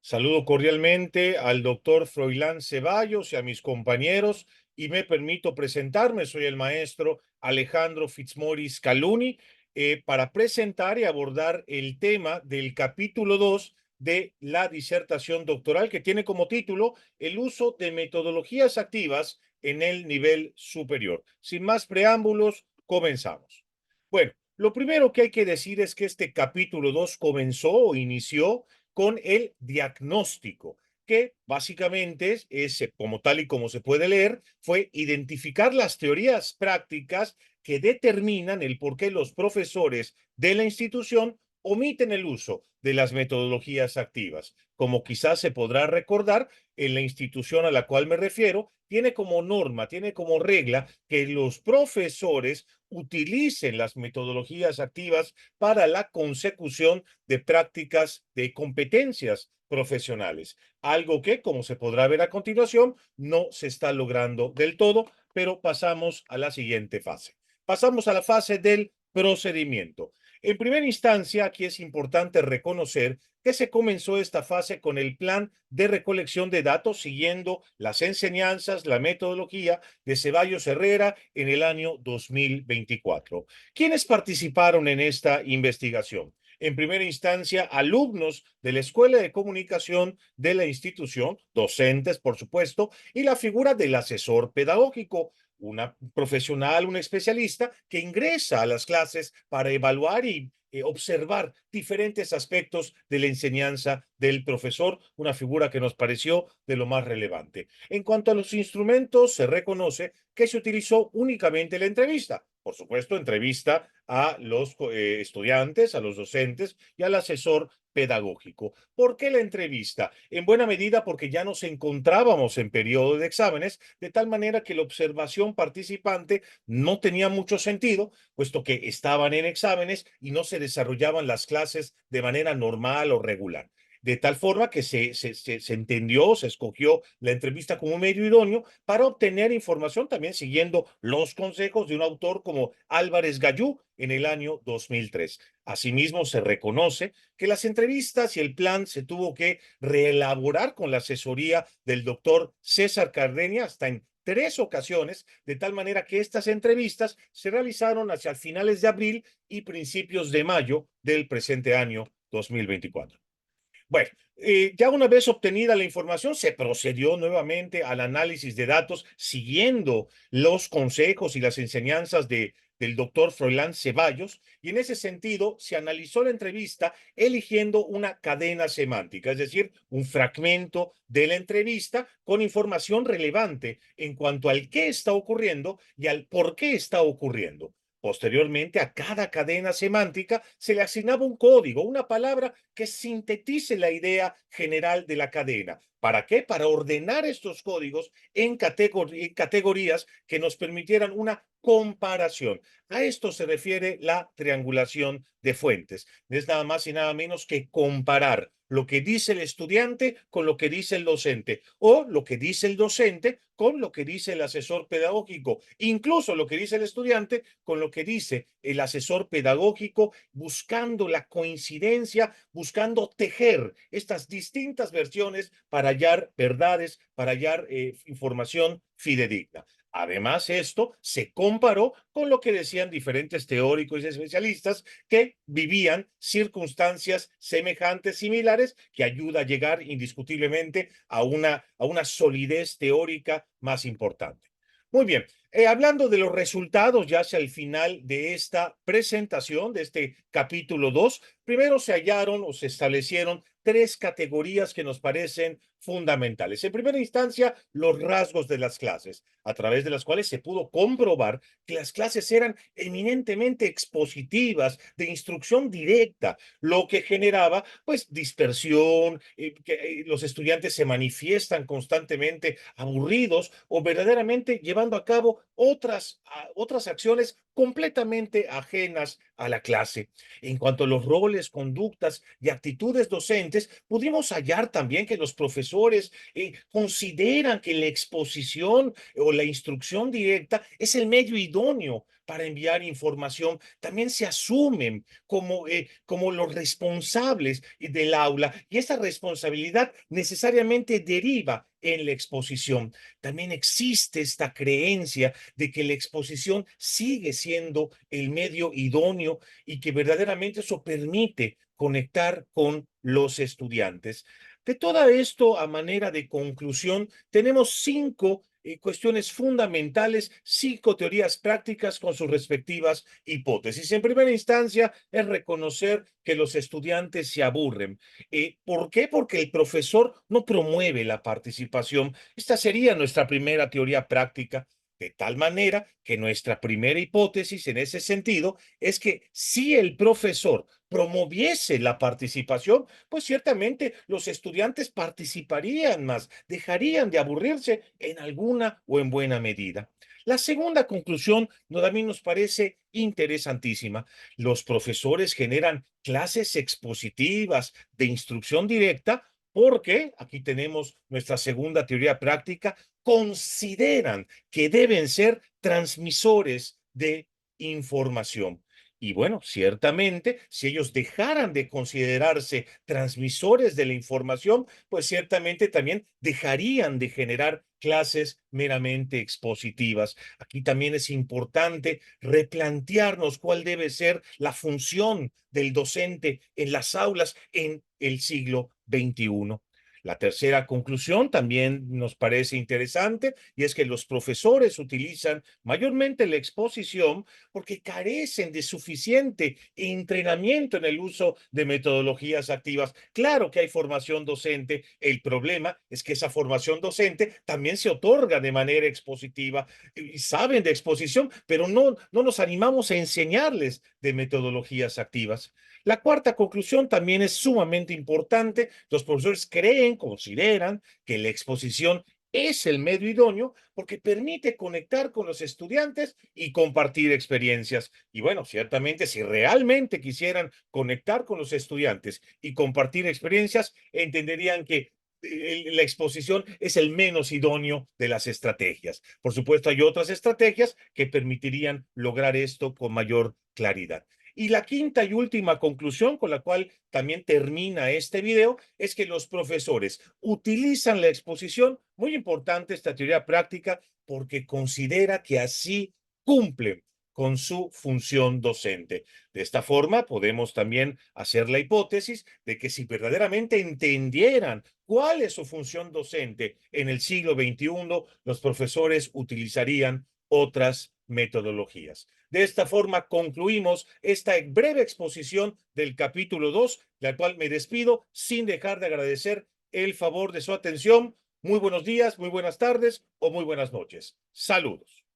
Saludo cordialmente al doctor Froilán Ceballos y a mis compañeros y me permito presentarme. Soy el maestro Alejandro Fitzmaurice Caluni para presentar y abordar el tema del capítulo 2 de la disertación doctoral que tiene como título el uso de metodologías activas en el nivel superior. Sin más preámbulos, comenzamos. Bueno, lo primero que hay que decir es que este capítulo 2 comenzó o inició con el diagnóstico, que básicamente como tal y como se puede leer, fue identificar las teorías prácticas que determinan el por qué los profesores de la institución omiten el uso de las metodologías activas. Como quizás se podrá recordar, en la institución a la cual me refiero, tiene como norma, tiene como regla que los profesores utilicen las metodologías activas para la consecución de prácticas de competencias profesionales, algo que, como se podrá ver a continuación, no se está logrando del todo, pero pasamos a la siguiente fase. Pasamos a la fase del procedimiento. En primera instancia, aquí es importante reconocer que se comenzó esta fase con el plan de recolección de datos siguiendo las enseñanzas, la metodología de Ceballos Herrera en el año 2024. ¿Quiénes participaron en esta investigación? En primera instancia, alumnos de la Escuela de Comunicación de la institución, docentes, por supuesto, y la figura del asesor pedagógico, una profesional, un especialista que ingresa a las clases para evaluar y observar diferentes aspectos de la enseñanza del profesor, una figura que nos pareció de lo más relevante. En cuanto a los instrumentos, se reconoce que se utilizó únicamente la entrevista. Por supuesto, entrevista a los estudiantes, a los docentes y al asesor pedagógico. ¿Por qué la entrevista? En buena medida porque ya nos encontrábamos en periodo de exámenes, de tal manera que la observación participante no tenía mucho sentido, puesto que estaban en exámenes y no se desarrollaban las clases de manera normal o regular. De tal forma que se entendió, se escogió la entrevista como un medio idóneo para obtener información también siguiendo los consejos de un autor como Álvarez Gallú en el año 2003. Asimismo, se reconoce que las entrevistas y el plan se tuvo que reelaborar con la asesoría del doctor César Cardeña hasta en 3 ocasiones, de tal manera que estas entrevistas se realizaron hacia finales de abril y principios de mayo del presente año 2024. Bueno, ya una vez obtenida la información, se procedió nuevamente al análisis de datos siguiendo los consejos y las enseñanzas del doctor Froilán Ceballos, y en ese sentido se analizó la entrevista eligiendo una cadena semántica, es decir, un fragmento de la entrevista con información relevante en cuanto al qué está ocurriendo y al por qué está ocurriendo. Posteriormente, a cada cadena semántica se le asignaba un código, una palabra que sintetice la idea general de la cadena. ¿Para qué? Para ordenar estos códigos en categorías que nos permitieran una comparación. A esto se refiere la triangulación de fuentes. Es nada más y nada menos que comparar lo que dice el estudiante con lo que dice el docente o lo que dice el docente con lo que dice el asesor pedagógico, incluso lo que dice el estudiante con lo que dice el asesor pedagógico, buscando la coincidencia, buscando tejer estas distintas versiones para hallar verdades, para hallar información fidedigna. Además, esto se comparó con lo que decían diferentes teóricos y especialistas que vivían circunstancias semejantes, similares, que ayuda a llegar indiscutiblemente a una solidez teórica más importante. Muy bien, hablando de los resultados ya hacia el final de esta presentación, de este capítulo 2, primero se hallaron o se establecieron 3 categorías que nos parecen fundamentales. En primera instancia, los rasgos de las clases, a través de las cuales se pudo comprobar que las clases eran eminentemente expositivas, de instrucción directa, lo que generaba pues dispersión, que los estudiantes se manifiestan constantemente aburridos o verdaderamente llevando a cabo otras acciones completamente ajenas a la clase. En cuanto a los roles, conductas y actitudes docentes, pudimos hallar también que los profesores profesores consideran que la exposición o la instrucción directa es el medio idóneo para enviar información, también se asumen como los responsables del aula y esa responsabilidad necesariamente deriva en la exposición. También existe esta creencia de que la exposición sigue siendo el medio idóneo y que verdaderamente eso permite conectar con los estudiantes. De todo esto, a manera de conclusión, tenemos cinco cuestiones fundamentales, cinco teorías prácticas con sus respectivas hipótesis. En primera instancia, es reconocer que los estudiantes se aburren. ¿Por qué? Porque el profesor no promueve la participación. Esta sería nuestra primera teoría práctica. De tal manera que nuestra primera hipótesis en ese sentido es que si el profesor promoviese la participación, pues ciertamente los estudiantes participarían más, dejarían de aburrirse en alguna o en buena medida. La segunda conclusión a mí nos parece interesantísima. Los profesores generan clases expositivas de instrucción directa porque, aquí tenemos nuestra segunda teoría práctica, consideran que deben ser transmisores de información. Y bueno, ciertamente, si ellos dejaran de considerarse transmisores de la información, pues ciertamente también dejarían de generar clases meramente expositivas. Aquí también es importante replantearnos cuál debe ser la función del docente en las aulas en el siglo XXI. La tercera conclusión también nos parece interesante y es que los profesores utilizan mayormente la exposición porque carecen de suficiente entrenamiento en el uso de metodologías activas. Claro que hay formación docente, el problema es que esa formación docente también se otorga de manera expositiva y saben de exposición, pero no nos animamos a enseñarles de metodologías activas. La cuarta conclusión también es sumamente importante. Los profesores consideran que la exposición es el medio idóneo porque permite conectar con los estudiantes y compartir experiencias. Y bueno, ciertamente si realmente quisieran conectar con los estudiantes y compartir experiencias, entenderían que la exposición es el menos idóneo de las estrategias. Por supuesto, hay otras estrategias que permitirían lograr esto con mayor claridad. Y la quinta y última conclusión con la cual también termina este video es que los profesores utilizan la exposición, muy importante esta teoría práctica, porque considera que así cumplen con su función docente. De esta forma, podemos también hacer la hipótesis de que si verdaderamente entendieran cuál es su función docente en el siglo XXI, los profesores utilizarían otras metodologías. De esta forma concluimos esta breve exposición del capítulo 2, la cual me despido sin dejar de agradecer el favor de su atención. Muy buenos días, muy buenas tardes o muy buenas noches. Saludos.